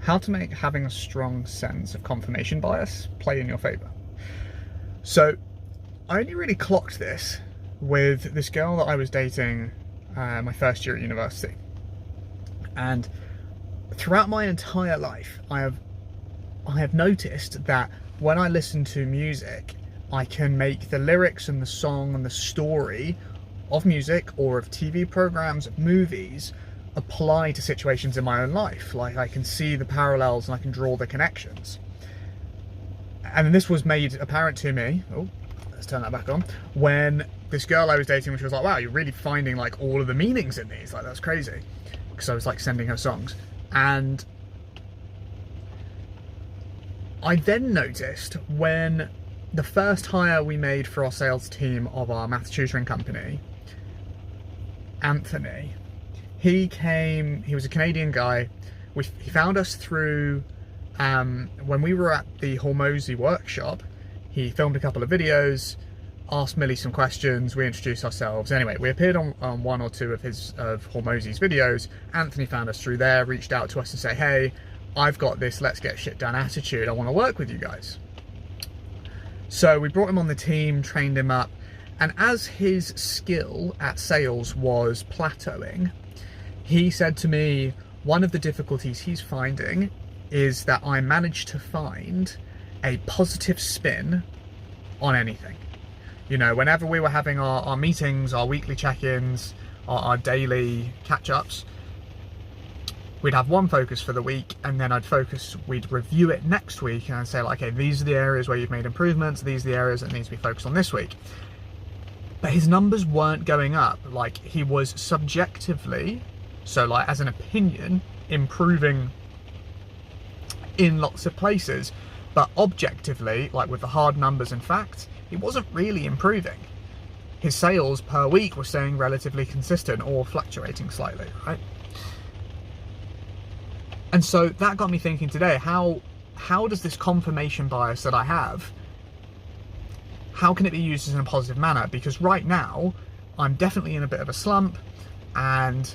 how to make having a strong sense of confirmation bias play in your favor. So I only really clocked this with this girl that I was dating my first year at university. And throughout my entire life, I have noticed that when I listen to music, I can make the lyrics and the song and the story of music or of TV programs, movies, apply to situations in my own life. Like, I can see the parallels and I can draw the connections. And this was made apparent to me, oh, let's turn that back on, when this girl I was dating, she was like, wow, you're really finding like all of the meanings in these, like that's crazy. Because I was like sending her songs. And I then noticed when the first hire we made for our sales team of our maths tutoring company, Anthony, he was a Canadian guy. He found us through, when we were at the Hormozy workshop, he filmed a couple of videos, asked Millie some questions, we introduced ourselves. Anyway, we appeared on one or two of Hormozy's videos. Anthony found us through there, reached out to us and said, hey, I've got this let's get shit done attitude, I want to work with you guys. So we brought him on the team, trained him up, and as his skill at sales was plateauing, he said to me, one of the difficulties he's finding is that I managed to find a positive spin on anything. You know, whenever we were having our meetings, our weekly check-ins, our daily catch-ups, we'd have one focus for the week, and then we'd review it next week and I'd say, like, okay, these are the areas where you've made improvements, these are the areas that need to be focused on this week. But his numbers weren't going up. Like, he was subjectively, so like as an opinion, improving in lots of places, but objectively, like with the hard numbers and facts, he wasn't really improving. His sales per week were staying relatively consistent or fluctuating slightly, right? And so that got me thinking today, how does this confirmation bias that I have, how can it be used in a positive manner? Because right now, I'm definitely in a bit of a slump, and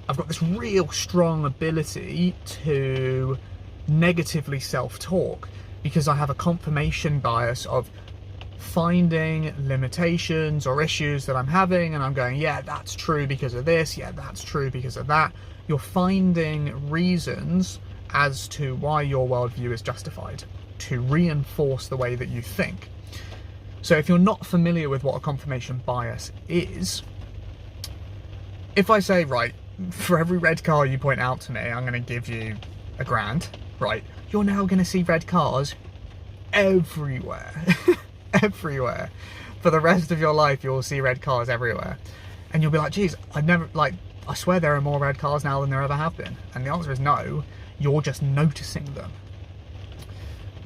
I've got this real strong ability to negatively self-talk because I have a confirmation bias of finding limitations or issues that I'm having, and I'm going, yeah, that's true because of this, yeah, that's true because of that. You're finding reasons as to why your worldview is justified to reinforce the way that you think. So if you're not familiar with what a confirmation bias is, if I say, right, for every red car you point out to me, I'm going to give you $1,000, right? You're now going to see red cars everywhere. Everywhere. For the rest of your life, you'll see red cars everywhere. And you'll be like, geez, I swear there are more red cars now than there ever have been. And the answer is no, you're just noticing them.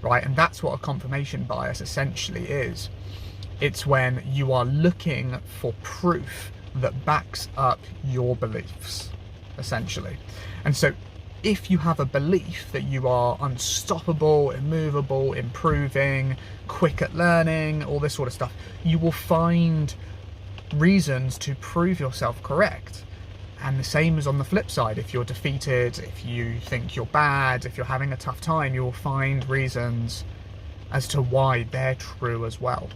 Right? And that's what a confirmation bias essentially is. It's when you are looking for proof that backs up your beliefs, essentially. And so if you have a belief that you are unstoppable, immovable, improving, quick at learning, all this sort of stuff, you will find reasons to prove yourself correct. And the same is on the flip side. If you're defeated, if you think you're bad, if you're having a tough time, you will find reasons as to why they're true as well.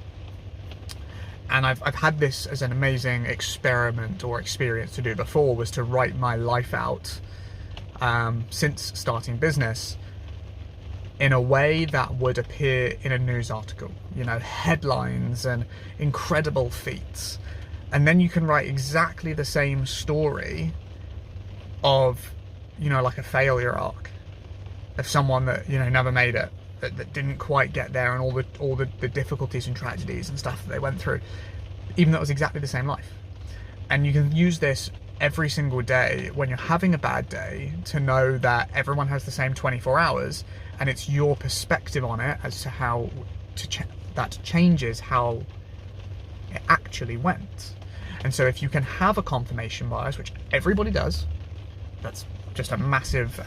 And I've had this as an amazing experiment or experience to do before, was to write my life out since starting business in a way that would appear in a news article, you know, headlines and incredible feats. And then you can write exactly the same story of, you know, like a failure arc of someone that, you know, never made it, that didn't quite get there, and all the difficulties and tragedies and stuff that they went through, even though it was exactly the same life. And you can use this every single day when you're having a bad day to know that everyone has the same 24 hours, and it's your perspective on it as to how that changes how it actually went. And so if you can have a confirmation bias, which everybody does, that's just a massive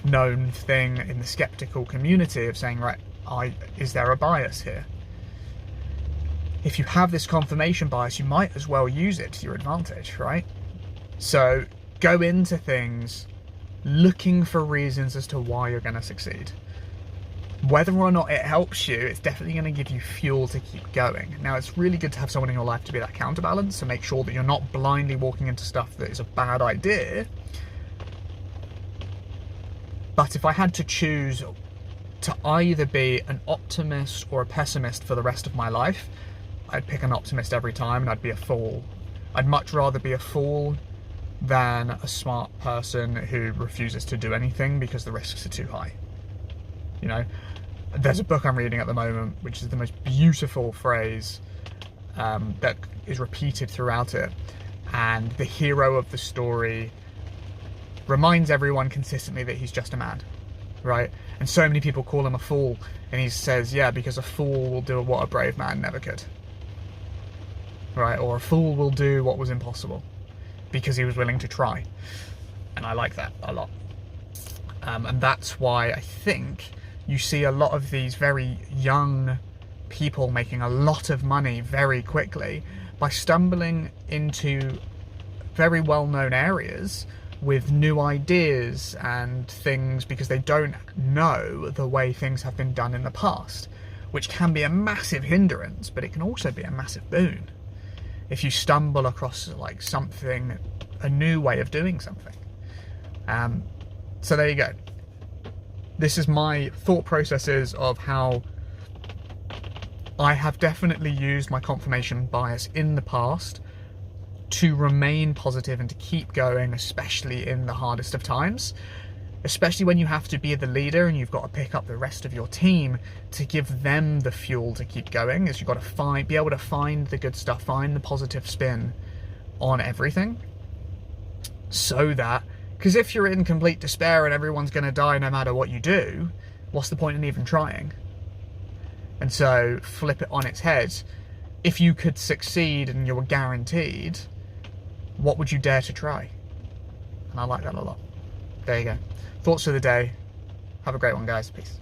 known thing in the skeptical community of saying, right, is there a bias here? If you have this confirmation bias, you might as well use it to your advantage, right? So go into things looking for reasons as to why you're going to succeed. Whether or not it helps you, it's definitely going to give you fuel to keep going. Now, it's really good to have someone in your life to be that counterbalance, to make sure that you're not blindly walking into stuff that is a bad idea. But if I had to choose to either be an optimist or a pessimist for the rest of my life, I'd pick an optimist every time, and I'd be a fool. I'd much rather be a fool than a smart person who refuses to do anything because the risks are too high. You know, there's a book I'm reading at the moment, which is the most beautiful phrase that is repeated throughout it. And the hero of the story reminds everyone consistently that he's just a man, right? And so many people call him a fool. And he says, yeah, because a fool will do what a brave man never could. Right? Or a fool will do what was impossible because he was willing to try. And I like that a lot. And that's why I think you see a lot of these very young people making a lot of money very quickly by stumbling into very well-known areas with new ideas and things because they don't know the way things have been done in the past, which can be a massive hindrance, but it can also be a massive boon if you stumble across like something, a new way of doing something. So there you go. This is my thought processes of how I have definitely used my confirmation bias in the past to remain positive and to keep going, especially in the hardest of times, especially when you have to be the leader and you've got to pick up the rest of your team to give them the fuel to keep going. Is you've got to be able to find the good stuff, find the positive spin on everything, so that, because if you're in complete despair and everyone's going to die no matter what you do, what's the point in even trying? And so flip it on its head. If you could succeed and you were guaranteed, what would you dare to try? And I like that a lot. There you go. Thoughts of the day. Have a great one, guys. Peace.